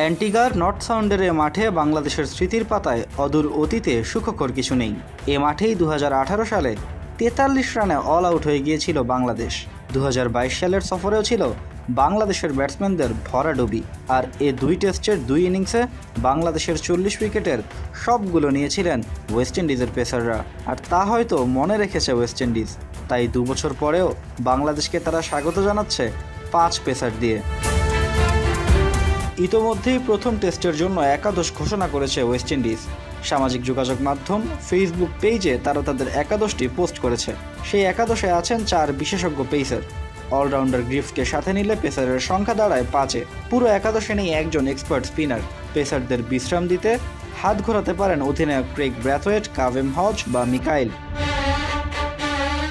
অ্যান্টিগার north সাউন্ডের এ মাঠে বাংলাদেশের স্মৃতির পাতায় অদূর অতীতে সুখকর কিছু নেই। এ মাঠেই 2018 সালে 43 রানে অল আউট হয়ে গিয়েছিল বাংলাদেশ। 2022 সালের সফরেও ছিল বাংলাদেশের ব্যাটসম্যানদের ভরাডুবি। আর এ দুই টেস্টের দুই ইনিংসে বাংলাদেশের 40 উইকেটের সবগুলো নিয়েছিলেন ওয়েস্ট ইন্ডিজের পেসাররা। আর তা হয়তো মনে রেখেছে ওয়েস্ট ইন্ডিজ, তাই 2 বছর পরেও বাংলাদেশকে তারা স্বাগত জানাচ্ছে 5 পেসার দিয়ে। ইতোমধ্যেই প্রথম টেস্টের জন্য একাদশ ঘোষণা করেছে ওয়েস্ট ইন্ডিজ। সামাজিক যোগাযোগ মাধ্যম ফেসবুক পেজে তারা তাদের একাদশটি পোস্ট করেছে। সেই একাদশে আছেন 4 বিশেষজ্ঞ পেসার। অলরাউন্ডার গ্রিফকে সাথে নিলে পেসারের সংখ্যা দাঁড়ায় 5-এ। পুরো একাদশে নেই একজন এক্সপার্ট স্পিনার। পেসারদের বিশ্রাম দিতে হাত ঘোরাতে পারেন অধিনায়ক ক্রেগ ব্র্যাথওয়েট, কাভেম হজ বা মিকাইল।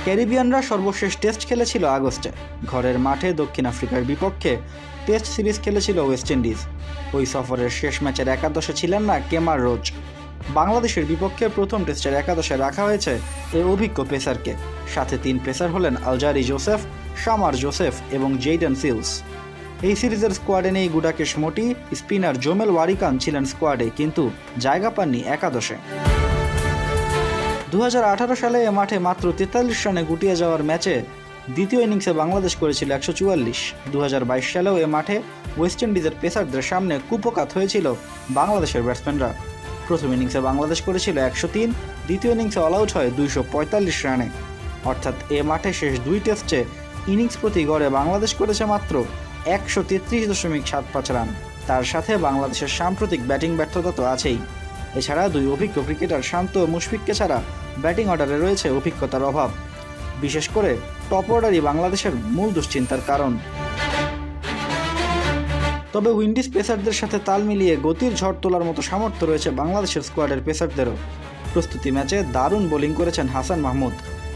ক্যারিবিয়ানরা সর্বশেষ টেস্ট খেলেছিল আগস্টে। ঘরের মাঠে দক্ষিণ আফ্রিকার বিপক্ষে টেস্ট সিরিজ খেলেছিল ওয়েস্ট ইন্ডিজ। ওই সফরের শেষ ম্যাচের একাদশে ছিলেন না কেমার রোচ। বাংলাদেশের বিপক্ষে প্রথম টেস্টের একাদশে রাখা হয়েছে এই অভিজ্ঞ পেসারকে। সাথে 3 পেসার হলেন আলজারি জোসেফ, শামার জোসেফ এবং জেইডেন সিলস। এই সিরিজের স্কোয়াডে নেই গুডাকেশ মোটি। স্পিনার জোমেল ওয়ারিকান ছিলেন স্কোয়াডে, কিন্তু জায়গা পাননি একাদশে। 2018 সালে এ মাঠে মাত্র 43 রানে গুটিয়ে যাওয়ার ম্যাচে দ্বিতীয় ইনিংসে বাংলাদেশ করেছিল 144। 2022 সালেও এ মাঠে ওয়েস্ট ইন্ডিজের পেসারদের সামনে কুপোকাত হয়েছিল বাংলাদেশের ব্যাটসম্যানরা। প্রথম ইনিংসে বাংলাদেশ করেছিল 103, দ্বিতীয় ইনিংসে অল আউট হয় 245 রানে। অর্থাৎ এ মাঠে শেষ 2 টেস্টে ইনিংস প্রতি গড়ে বাংলাদেশ করেছে মাত্র 133.75 রান। তার সাথে বাংলাদেশের সাম্প্রতিক ব্যাটিং ব্যর্থতা তো আছেই। এছাড়া 2 অভিজ্ঞ ক্রিকেটার শান্ত ও মুশফিককে ছাড়া ব্যাটিং অর্ডারে রয়েছে অভিজ্ঞতার অভাব। বিশেষ করে টপ অর্ডারই বাংলাদেশের মূল দুশ্চিন্তার কারণ। তবে উইন্ডিজ পেসারদের সাথে তাল মিলিয়ে গতির ঝড় তোলার মতো সামর্থ্য রয়েছে বাংলাদেশের স্কোয়াডের পেসারদেরও। প্রস্তুতি ম্যাচে দারুণ বোলিং করেছেন হাসান মাহমুদ।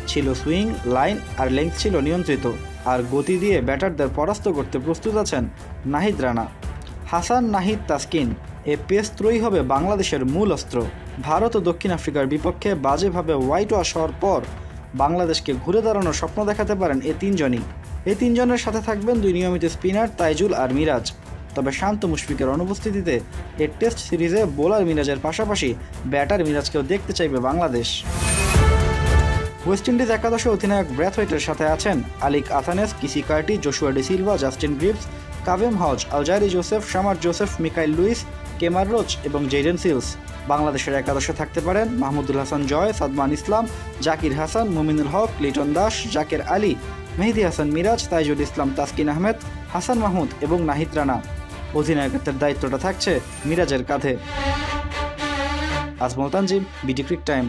ছিল সুইং, লাইন আর লেংথ ছিল নিয়ন্ত্রিত। আর গতি দিয়ে ব্যাটারদের পরাস্ত করতে প্রস্তুত আছেন নাহিদ রানা। হাসান, নাহিদ, তাসকিন এ পেস ত্রয়ী হবে বাংলাদেশের মূল অস্ত্র। ভারত ও দক্ষিণ আফ্রিকার বিপক্ষে বাজেভাবে হোয়াইট ওয়াশ হওয়ার পর বাংলাদেশকে ঘুরে দাঁড়ানোর স্বপ্ন দেখাতে পারেন এই 3 জনই। এই 3 জনের সাথে থাকবেন 2 নিয়মিত স্পিনার তাইজুল আর মিরাজ। তবে শান্ত মুশফিকের অনুপস্থিতিতে এই টেস্ট সিরিজে বোলার মিরাজের পাশাপাশি ব্যাটার মিরাজকেও দেখতে চাইবে বাংলাদেশ। ওয়েস্ট ইন্ডিজ একাদশে অধিনায়ক ব্র্যাথওয়েটের সাথে আছেন Alick Athanaze, Keacy Carty, Joshua Da Silva, Justin Greaves, Kavem Hodge, Alzarri Joseph, Shamar Joseph, Mikyle Louis, Kemar Roach এবং জেইডেন সিলস। বাংলাদেশের একাদশে থাকতে পারেন মাহমুদুল হাসান জয়, সাদমান ইসলাম, জাকির হাসান, মুমিনুল হক, লিটন দাস, জাকের আলী, মেহেদী হাসান মিরাজ, তাইজুল ইসলাম, তাসকিন আহমেদ, হাসান মাহমুদ এবং নাহিদ রানা। অধিনায়কত্বের দায়িত্বটা থাকছে মিরাজের কাঁধে। Ajmal Tanzim, BD Cric time.